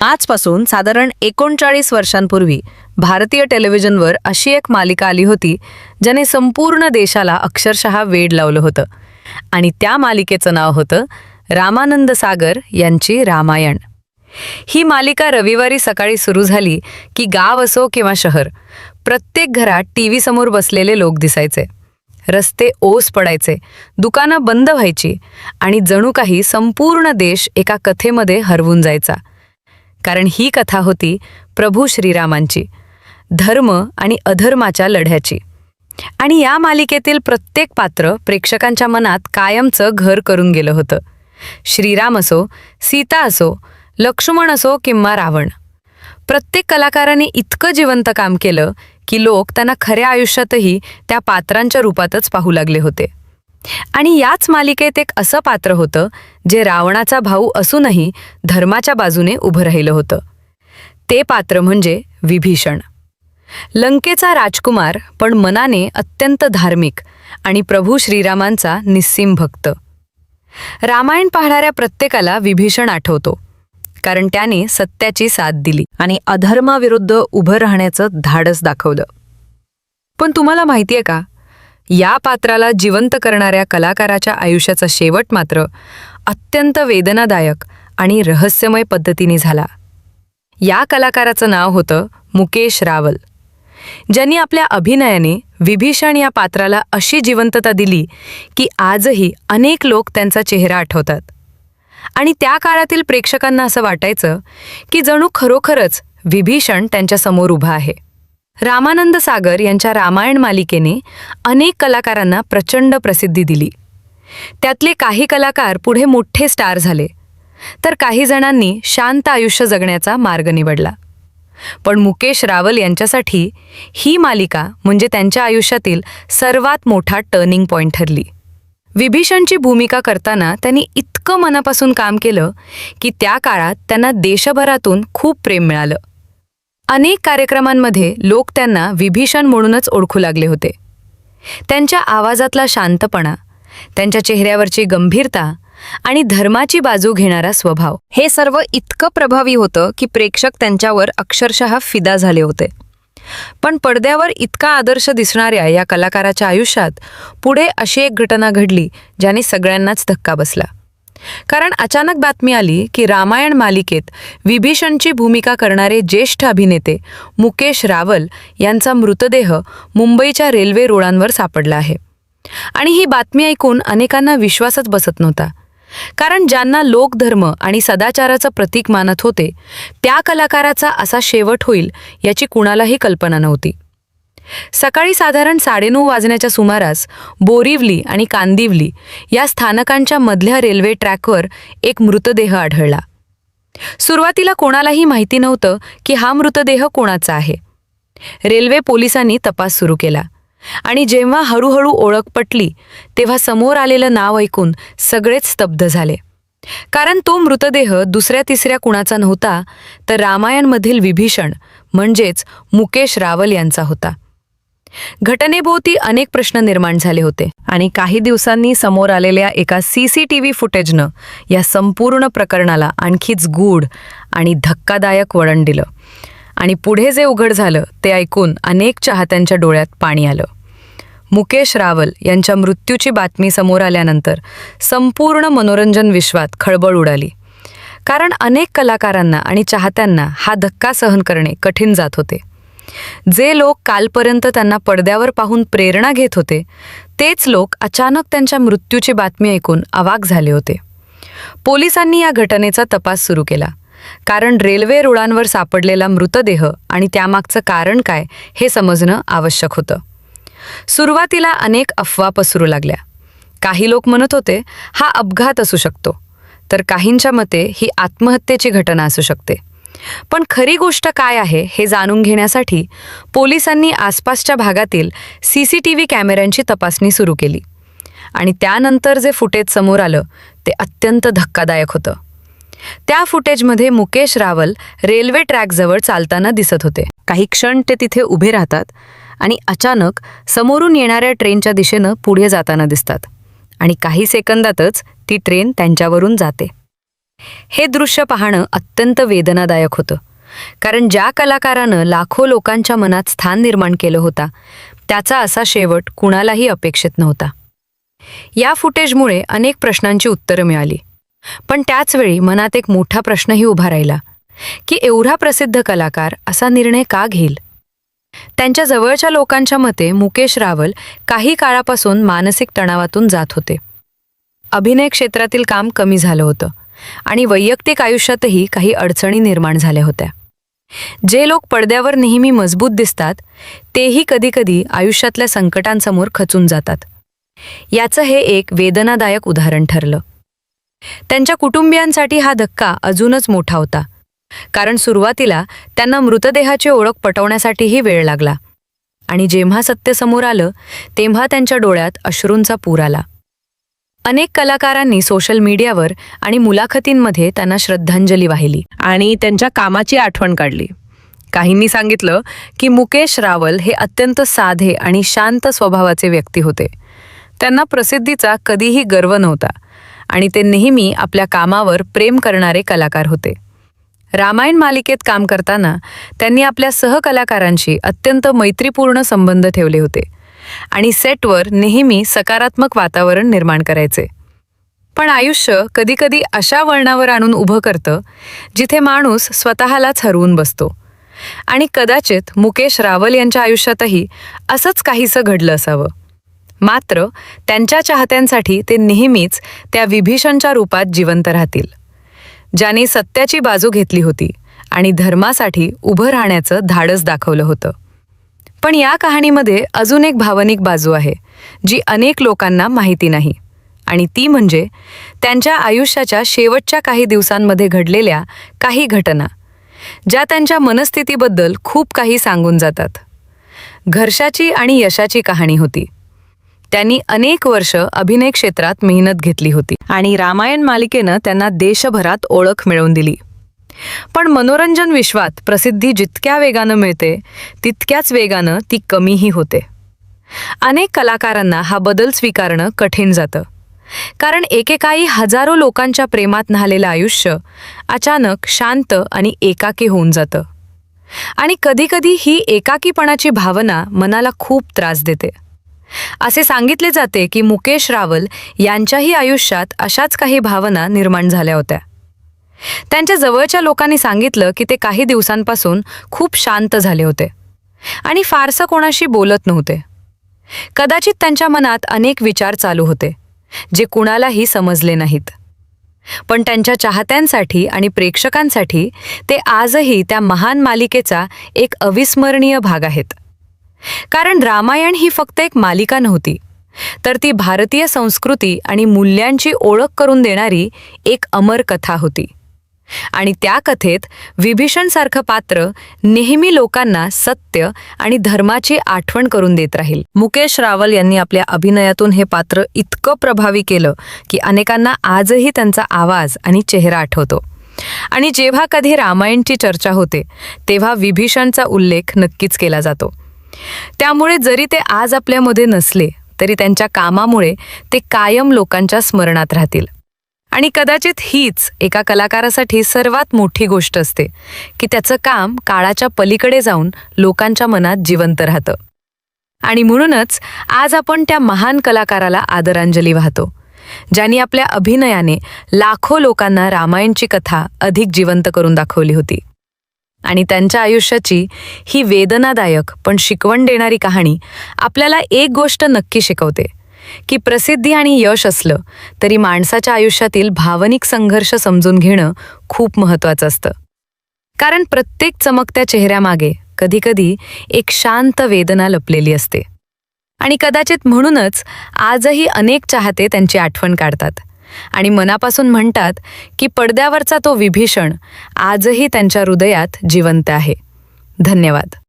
आजपासून साधारण 39 वर्षांपूर्वी भारतीय टेलिव्हिजनवर अशी एक मालिका आली होती ज्याने संपूर्ण देशाला अक्षरशः वेड लावलं होतं. आणि त्या मालिकेचं नाव होतं रामानंद सागर यांची रामायण. ही मालिका रविवारी सकाळी सुरू झाली की गाव असो किंवा शहर, प्रत्येक घरात टीव्ही समोर बसलेले लोक दिसायचे. रस्ते ओस पडायचे, दुकानं बंद व्हायची आणि जणू काही संपूर्ण देश एका कथेमध्ये हरवून जायचा. कारण ही कथा होती प्रभू श्रीरामांची, धर्म आणि अधर्माच्या लढ्याची. आणि या मालिकेतील प्रत्येक पात्र प्रेक्षकांच्या मनात कायमचं घर करून गेलं होतं. श्रीराम असो, सीता असो, लक्ष्मण असो किंवा रावण, प्रत्येक कलाकाराने इतकं जिवंत काम केलं की लोक त्यांना खऱ्या आयुष्यातही त्या पात्रांच्या रूपातच पाहू लागले होते. आणि याच मालिकेत एक असं पात्र होतं जे रावणाचा भाऊ असूनही धर्माच्या बाजूने उभं राहिलं होतं. ते पात्र म्हणजे विभीषण. लंकेचा राजकुमार, पण मनाने अत्यंत धार्मिक आणि प्रभू श्रीरामांचा निस्सीम भक्त. रामायण पाहणाऱ्या प्रत्येकाला विभीषण आठवतो, कारण त्याने सत्याची साथ दिली आणि अधर्माविरुद्ध उभं राहण्याचं धाडस दाखवलं. पण तुम्हाला माहितीये का, या पात्राला जिवंत करणाऱ्या कलाकाराच्या आयुष्याचा शेवट मात्र अत्यंत वेदनादायक आणि रहस्यमय पद्धतीने झाला. या कलाकाराचं नाव होतं मुकेश रावल, ज्यांनी आपल्या अभिनयाने विभीषण या पात्राला अशी जिवंतता दिली की आजही अनेक लोक त्यांचा चेहरा आठवतात. आणि त्या काळातील प्रेक्षकांना असं वाटायचं की जणू खरोखरच विभीषण त्यांच्यासमोर उभा आहे. रामानंद सागर यांच्या रामायण मालिकेने अनेक कलाकारांना प्रचंड प्रसिद्धी दिली. त्यातले काही कलाकार पुढे मोठे स्टार झाले, तर काही जणांनी शांत आयुष्य जगण्याचा मार्ग निवडला. पण मुकेश रावल यांच्यासाठी ही मालिका म्हणजे त्यांच्या आयुष्यातील सर्वात मोठा टर्निंग पॉइंट ठरली. विभीषणची भूमिका करताना त्यांनी इतकं मनापासून काम केलं की त्या काळात त्यांना देशभरातून खूप प्रेम मिळालं. अनेक कार्यक्रमांमध्ये लोक त्यांना विभीषण म्हणूनच ओळखू लागले होते. त्यांच्या आवाजातला शांतपणा, त्यांच्या चेहऱ्यावरची गंभीरता आणि धर्माची बाजू घेणारा स्वभाव, हे सर्व इतकं प्रभावी होतं की प्रेक्षक त्यांच्यावर अक्षरशः फिदा झाले होते. पण पडद्यावर इतका आदर्श दिसणाऱ्या या कलाकाराच्या आयुष्यात पुढे अशी एक घटना घडली ज्याने सगळ्यांनाच धक्का बसला. कारण अचानक बातमी आली की रामायण मालिकेत विभीषणची भूमिका करणारे ज्येष्ठ अभिनेते मुकेश रावल यांचा मृतदेह मुंबईच्या रेल्वे रुळांवर सापडला आहे. आणि ही बातमी ऐकून अनेकांना विश्वासच बसत नव्हता. कारण ज्यांना लोकधर्म आणि सदाचाराचं प्रतीक मानत होते, त्या कलाकाराचा असा शेवट होईल याची कुणालाही कल्पना नव्हती. सकाळी साधारण 9:30 वाजण्याच्या सुमारास बोरिवली आणि कांदिवली या स्थानकांच्या मधल्या रेल्वे ट्रॅकवर एक मृतदेह आढळला. सुरुवातीला कोणालाही माहिती नव्हतं की हा मृतदेह कोणाचा आहे. रेल्वे पोलिसांनी तपास सुरू केला आणि जेव्हा हळूहळू ओळख पटली तेव्हा समोर आलेलं नाव ऐकून सगळेच स्तब्ध झाले. कारण तो मृतदेह दुसऱ्या तिसऱ्या कुणाचा नव्हता, तर रामायणमधील विभीषण म्हणजेच मुकेश रावल यांचा होता. घटनेभोवती अनेक प्रश्न निर्माण झाले होते आणि काही दिवसांनी समोर आलेल्या एका CCTV फुटेजनं या संपूर्ण प्रकरणाला आणखीच गूढ आणि धक्कादायक वळण दिलं. आणि पुढे जे उघड झालं ते ऐकून अनेक चाहत्यांच्या डोळ्यात पाणी आलं. मुकेश रावल यांच्या मृत्यूची बातमी समोर आल्यानंतर संपूर्ण मनोरंजन विश्वात खळबळ उडाली. कारण अनेक कलाकारांना आणि चाहत्यांना हा धक्का सहन करणे कठीण जात होते. जे लोक कालपर्यंत त्यांना पडद्यावर पाहून प्रेरणा घेत होते, तेच लोक अचानक त्यांच्या मृत्यूची बातमी ऐकून अवाक झाले होते. पोलिसांनी या घटनेचा तपास सुरू केला, कारण रेल्वे रुळांवर सापडलेला मृतदेह आणि त्यामागचं कारण काय हे समजणं आवश्यक होतं. सुरुवातीला अनेक अफवा पसरू लागल्या. काही लोक म्हणत होते हा अपघात असू शकतो, तर काहींच्या मते ही आत्महत्येची घटना असू शकते. पण खरी गोष्ट काय आहे हे जाणून घेण्यासाठी पोलिसांनी आसपासच्या भागातील CCTV कॅमेऱ्यांची तपासणी सुरू केली. आणि त्यानंतर जे फुटेज समोर आलं ते अत्यंत धक्कादायक होतं. त्या फुटेजमध्ये मुकेश रावल रेल्वे ट्रॅकजवळ चालताना दिसत होते. काही क्षण ते तिथे उभे राहतात आणि अचानक समोरून येणाऱ्या ट्रेनच्या दिशेनं पुढे जाताना दिसतात आणि काही सेकंदातच ती ट्रेन त्यांच्यावरून जाते. हे दृश्य पाहणं अत्यंत वेदनादायक होतं, कारण ज्या कलाकारानं लाखो लोकांच्या मनात स्थान निर्माण केलं होता त्याचा असा शेवट कुणालाही अपेक्षित नव्हता. या फुटेजमुळे अनेक प्रश्नांची उत्तरं मिळाली, पण त्याचवेळी मनात एक मोठा प्रश्नही उभा राहिला की एवढा प्रसिद्ध कलाकार असा निर्णय का घेईल. त्यांच्या जवळच्या लोकांच्या मते मुकेश रावल काही काळापासून मानसिक तणावातून जात होते. अभिनय क्षेत्रातील काम कमी झालं होतं आणि वैयक्तिक आयुष्यातही काही अडचणी निर्माण झाल्या होत्या. जे लोक पडद्यावर नेहमी मजबूत दिसतात तेही कधीकधी आयुष्यातल्या संकटांसमोर खचून जातात. याचं हे एक वेदनादायक उदाहरण ठरलं. त्यांच्या कुटुंबियांसाठी हा धक्का अजूनच मोठा होता, कारण सुरुवातीला त्यांना मृतदेहाची ओळख पटवण्यासाठीही वेळ लागला आणि जेव्हा सत्य समोर आलं तेव्हा त्यांच्या डोळ्यात अश्रूंचा पूर आला. अनेक कलाकारांनी सोशल मीडियावर आणि मुलाखतींमध्ये त्यांना श्रद्धांजली वाहिली आणि त्यांच्या कामाची आठवण काढली. काहींनी सांगितलं की मुकेश रावल हे अत्यंत साधे आणि शांत स्वभावाचे व्यक्ती होते. त्यांना प्रसिद्धीचा कधीही गर्व नव्हता आणि ते नेहमी आपल्या कामावर प्रेम करणारे कलाकार होते. रामायण मालिकेत काम करताना त्यांनी आपल्या सहकलाकारांशी अत्यंत मैत्रीपूर्ण संबंध ठेवले होते आणि सेटवर नेहमी सकारात्मक वातावरण निर्माण करायचे. पण आयुष्य कधीकधी अशा वळणावर आणून उभं करतं जिथे माणूस स्वतःलाच हरवून बसतो आणि कदाचित मुकेश रावल यांच्या आयुष्यातही असंच काहीसं घडलं असावं. मात्र त्यांच्या चाहत्यांसाठी ते नेहमीच त्या विभीषणच्या रूपात जिवंत राहतील, ज्याने सत्याची बाजू घेतली होती आणि धर्मासाठी उभं राहण्याचं धाडस दाखवलं होतं. पण या कहाणीमध्ये अजून एक भावनिक बाजू आहे जी अनेक लोकांना माहिती नाही, आणि ती म्हणजे त्यांच्या आयुष्याच्या शेवटच्या काही दिवसांमध्ये घडलेल्या काही घटना, ज्या त्यांच्या मनस्थितीबद्दल खूप काही सांगून जातात. घर्षाची आणि यशाची कहाणी होती. त्यांनी अनेक वर्ष अभिनय क्षेत्रात मेहनत घेतली होती आणि रामायण मालिकेनं त्यांना देशभरात ओळख मिळवून दिली. पण मनोरंजन विश्वात प्रसिद्धी जितक्या वेगानं मिळते तितक्याच वेगानं ती कमीही होते. अनेक कलाकारांना हा बदल स्वीकारणं कठीण जातं, कारण एकेकाळी हजारो लोकांच्या प्रेमात न्हालेलं आयुष्य अचानक शांत आणि एकाकी होऊन जातं. आणि कधीकधी ही एकाकीपणाची भावना मनाला खूप त्रास देते. असे सांगितले जाते की मुकेश रावल यांच्याही आयुष्यात अशाच काही भावना निर्माण झाल्या होत्या. त्यांच्या जवळच्या लोकांनी सांगितलं की ते काही दिवसांपासून खूप शांत झाले होते आणि फारसं कोणाशी बोलत नव्हते. कदाचित त्यांच्या मनात अनेक विचार चालू होते जे कुणालाही समजले नाहीत. पण त्यांच्या चाहत्यांसाठी आणि प्रेक्षकांसाठी ते आजही त्या महान मालिकेचा एक अविस्मरणीय भाग आहेत. कारण रामायण ही फक्त एक मालिका नव्हती, तर ती भारतीय संस्कृती आणि मूल्यांची ओळख करून देणारी एक अमर कथा होती. आणि त्या कथेत विभीषणसारखं पात्र नेहमी लोकांना सत्य आणि धर्माची आठवण करून देत राहील. मुकेश रावल यांनी आपल्या अभिनयातून हे पात्र इतकं प्रभावी केलं की अनेकांना आजही त्यांचा आवाज आणि चेहरा आठवतो. आणि जेव्हा कधी रामायणची चर्चा होते तेव्हा विभीषणचा उल्लेख नक्कीच केला जातो. त्यामुळे जरी ते आज आपल्यामध्ये नसले तरी त्यांच्या कामामुळे ते कायम लोकांच्या स्मरणात राहतील. आणि कदाचित हीच एका कलाकारासाठी सर्वात मोठी गोष्ट असते की त्याचं काम काळाच्या पलीकडे जाऊन लोकांच्या मनात जिवंत राहतं. आणि म्हणूनच आज आपण त्या महान कलाकाराला आदरांजली वाहतो, ज्यांनी आपल्या अभिनयाने लाखो लोकांना रामायणची कथा अधिक जिवंत करून दाखवली होती. आणि त्यांच्या आयुष्याची ही वेदनादायक पण शिकवण देणारी कहाणी आपल्याला एक गोष्ट नक्की शिकवते की प्रसिद्धी आणि यश असलं तरी माणसाच्या आयुष्यातील भावनिक संघर्ष समजून घेणं खूप महत्त्वाचं असतं. कारण प्रत्येक चमकत्या चेहऱ्यामागे कधीकधी एक शांत वेदना लपलेली असते. आणि कदाचित म्हणूनच आजही अनेक चाहते त्यांची आठवण काढतात आणि मनापासून म्हणतात की पडद्यावरचा तो विभीषण आजही त्यांच्या हृदयात जिवंत आहे. धन्यवाद.